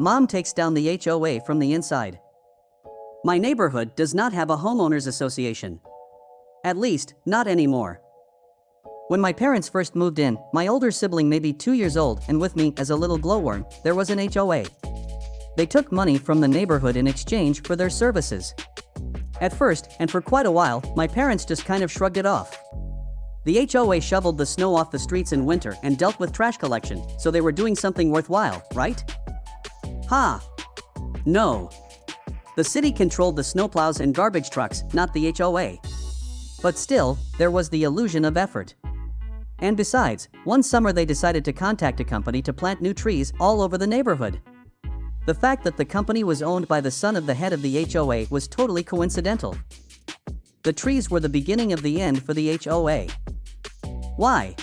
Mom takes down the HOA from the inside. My neighborhood does not have a homeowners association. At least, not anymore. When my parents first moved in, my older sibling maybe 2 years old and with me as a little glowworm, there was an HOA. They took money from the neighborhood in exchange for their services. At first, and for quite a while, my parents just kind of shrugged it off. The HOA shoveled the snow off the streets in winter and dealt with trash collection, so they were doing something worthwhile, right? Ha! No. The city controlled the snowplows and garbage trucks, not the HOA. But still, there was the illusion of effort. And besides, one summer they decided to contact a company to plant new trees all over the neighborhood. The fact that the company was owned by the son of the head of the HOA was totally coincidental. The trees were the beginning of the end for the HOA. Why?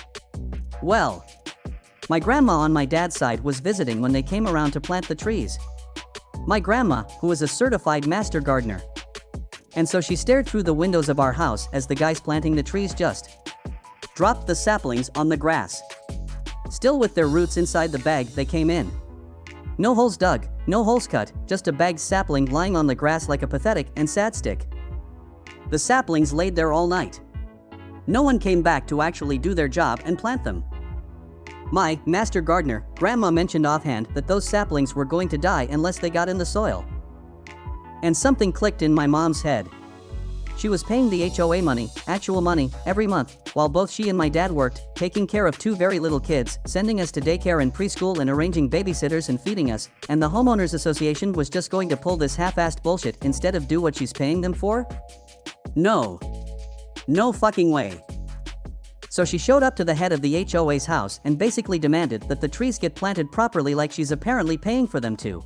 Well, my grandma on my dad's side was visiting when they came around to plant the trees. My grandma, who is a certified master gardener. And so she stared through the windows of our house as the guys planting the trees just dropped the saplings on the grass. Still with their roots inside the bag they came in. No holes dug, no holes cut, just a bagged sapling lying on the grass like a pathetic and sad stick. The saplings laid there all night. No one came back to actually do their job and plant them. My master gardener, grandma mentioned offhand that those saplings were going to die unless they got in the soil. And something clicked in my mom's head. She was paying the HOA money, actual money, every month, while both she and my dad worked, taking care of 2 very little kids, sending us to daycare and preschool and arranging babysitters and feeding us, and the homeowners association was just going to pull this half-assed bullshit instead of do what she's paying them for? No. No fucking way. So she showed up to the head of the HOA's house and basically demanded that the trees get planted properly like she's apparently paying for them to.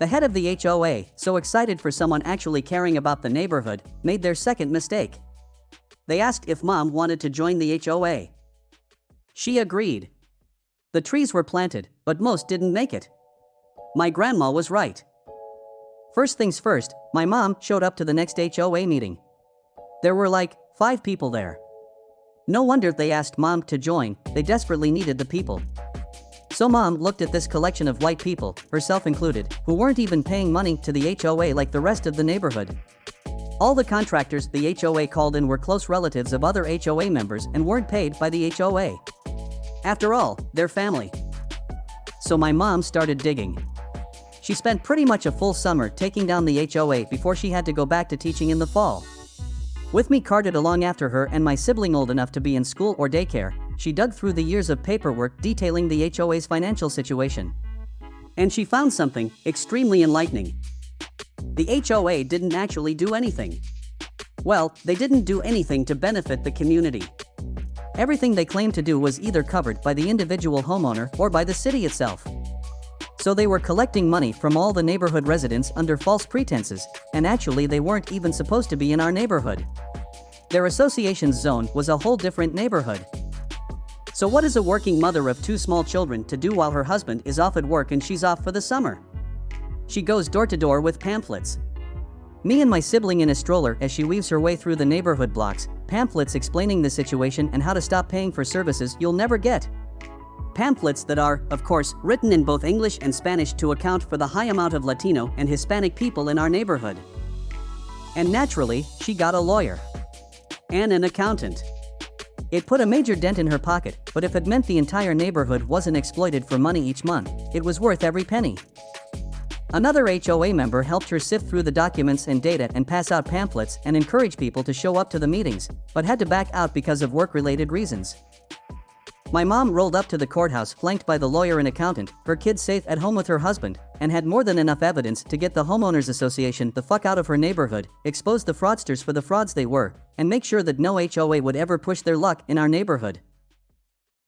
The head of the HOA, so excited for someone actually caring about the neighborhood, made their second mistake. They asked if Mom wanted to join the HOA. She agreed. The trees were planted, but most didn't make it. My grandma was right. First things first, my mom showed up to the next HOA meeting. There were like 5 people there. No wonder they asked Mom to join, they desperately needed the people. So Mom looked at this collection of white people, herself included, who weren't even paying money to the HOA like the rest of the neighborhood. All the contractors the HOA called in were close relatives of other HOA members and weren't paid by the HOA. After all, they're family. So my mom started digging. She spent pretty much a full summer taking down the HOA before she had to go back to teaching in the fall. With me carted along after her and my sibling old enough to be in school or daycare, she dug through the years of paperwork detailing the HOA's financial situation. And she found something extremely enlightening. The HOA didn't actually do anything. Well, they didn't do anything to benefit the community. Everything they claimed to do was either covered by the individual homeowner or by the city itself. So they were collecting money from all the neighborhood residents under false pretenses, and actually they weren't even supposed to be in our neighborhood. Their association's zone was a whole different neighborhood. So what is a working mother of 2 small children to do while her husband is off at work and she's off for the summer? She goes door to door with pamphlets. Me and my sibling in a stroller as she weaves her way through the neighborhood blocks, pamphlets explaining the situation and how to stop paying for services you'll never get. Pamphlets that are, of course, written in both English and Spanish to account for the high amount of Latino and Hispanic people in our neighborhood. And naturally, she got a lawyer. And an accountant. It put a major dent in her pocket, but if it meant the entire neighborhood wasn't exploited for money each month, it was worth every penny. Another HOA member helped her sift through the documents and data and pass out pamphlets and encourage people to show up to the meetings, but had to back out because of work-related reasons. My mom rolled up to the courthouse flanked by the lawyer and accountant, her kids safe at home with her husband, and had more than enough evidence to get the homeowners association the fuck out of her neighborhood, expose the fraudsters for the frauds they were, and make sure that no HOA would ever push their luck in our neighborhood.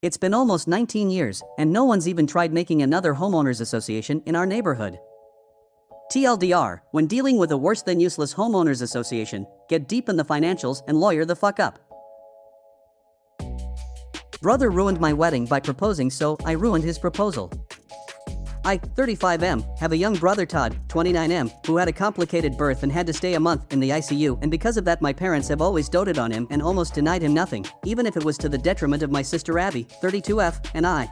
It's been almost 19 years, and no one's even tried making another homeowners association in our neighborhood. TLDR, when dealing with a worse than useless homeowners association, get deep in the financials and lawyer the fuck up. Brother ruined my wedding by proposing, so I ruined his proposal. I, 35M, have a young brother Todd, 29M, who had a complicated birth and had to stay a month in the ICU, and because of that my parents have always doted on him and almost denied him nothing, even if it was to the detriment of my sister Abby, 32F, and I.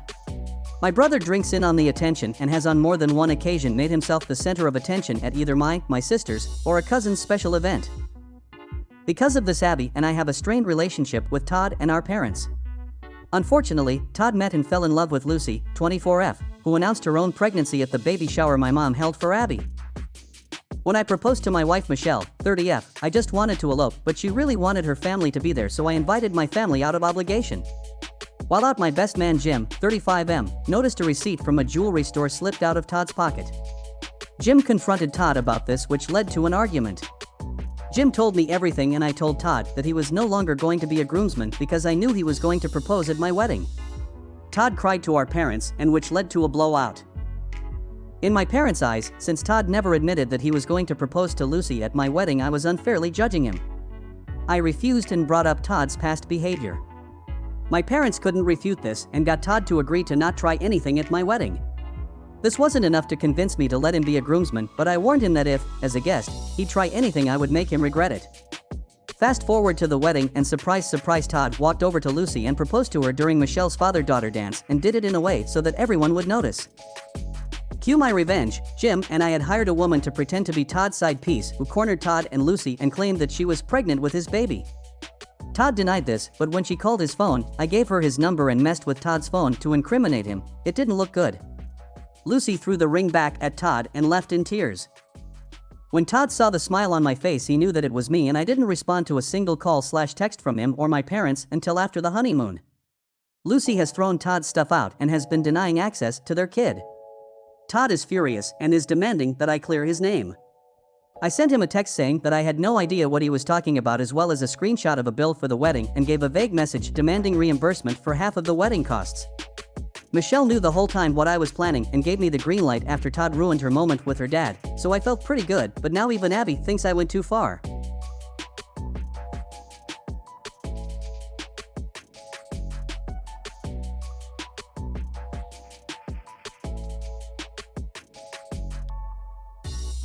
My brother drinks in on the attention and has on more than one occasion made himself the center of attention at either my sister's, or a cousin's special event. Because of this, Abby and I have a strained relationship with Todd and our parents. Unfortunately, Todd met and fell in love with Lucy, 24F, who announced her own pregnancy at the baby shower my mom held for Abby. When I proposed to my wife Michelle, 30F, I just wanted to elope, but she really wanted her family to be there, so I invited my family out of obligation. While out, my best man Jim, 35M, noticed a receipt from a jewelry store slipped out of Todd's pocket. Jim confronted Todd about this, which led to an argument. Jim told me everything and I told Todd that he was no longer going to be a groomsman because I knew he was going to propose at my wedding. Todd cried to our parents, and which led to a blowout. In my parents' eyes, since Todd never admitted that he was going to propose to Lucy at my wedding, I was unfairly judging him. I refused and brought up Todd's past behavior. My parents couldn't refute this and got Todd to agree to not try anything at my wedding. This wasn't enough to convince me to let him be a groomsman, but I warned him that if, as a guest, he'd try anything, I would make him regret it. Fast forward to the wedding, and surprise, Todd walked over to Lucy and proposed to her during Michelle's father-daughter dance, and did it in a way so that everyone would notice. Cue my revenge. Jim and I had hired a woman to pretend to be Todd's side piece, who cornered Todd and Lucy and claimed that she was pregnant with his baby. Todd denied this, but when she called his phone, I gave her his number and messed with Todd's phone to incriminate him. It didn't look good. Lucy threw the ring back at Todd and left in tears. When Todd saw the smile on my face, he knew that it was me, and I didn't respond to a single call/text from him or my parents until after the honeymoon. Lucy has thrown Todd's stuff out and has been denying access to their kid. Todd is furious and is demanding that I clear his name. I sent him a text saying that I had no idea what he was talking about, as well as a screenshot of a bill for the wedding, and gave a vague message demanding reimbursement for half of the wedding costs. Michelle knew the whole time what I was planning and gave me the green light after Todd ruined her moment with her dad, so I felt pretty good, but now even Abby thinks I went too far.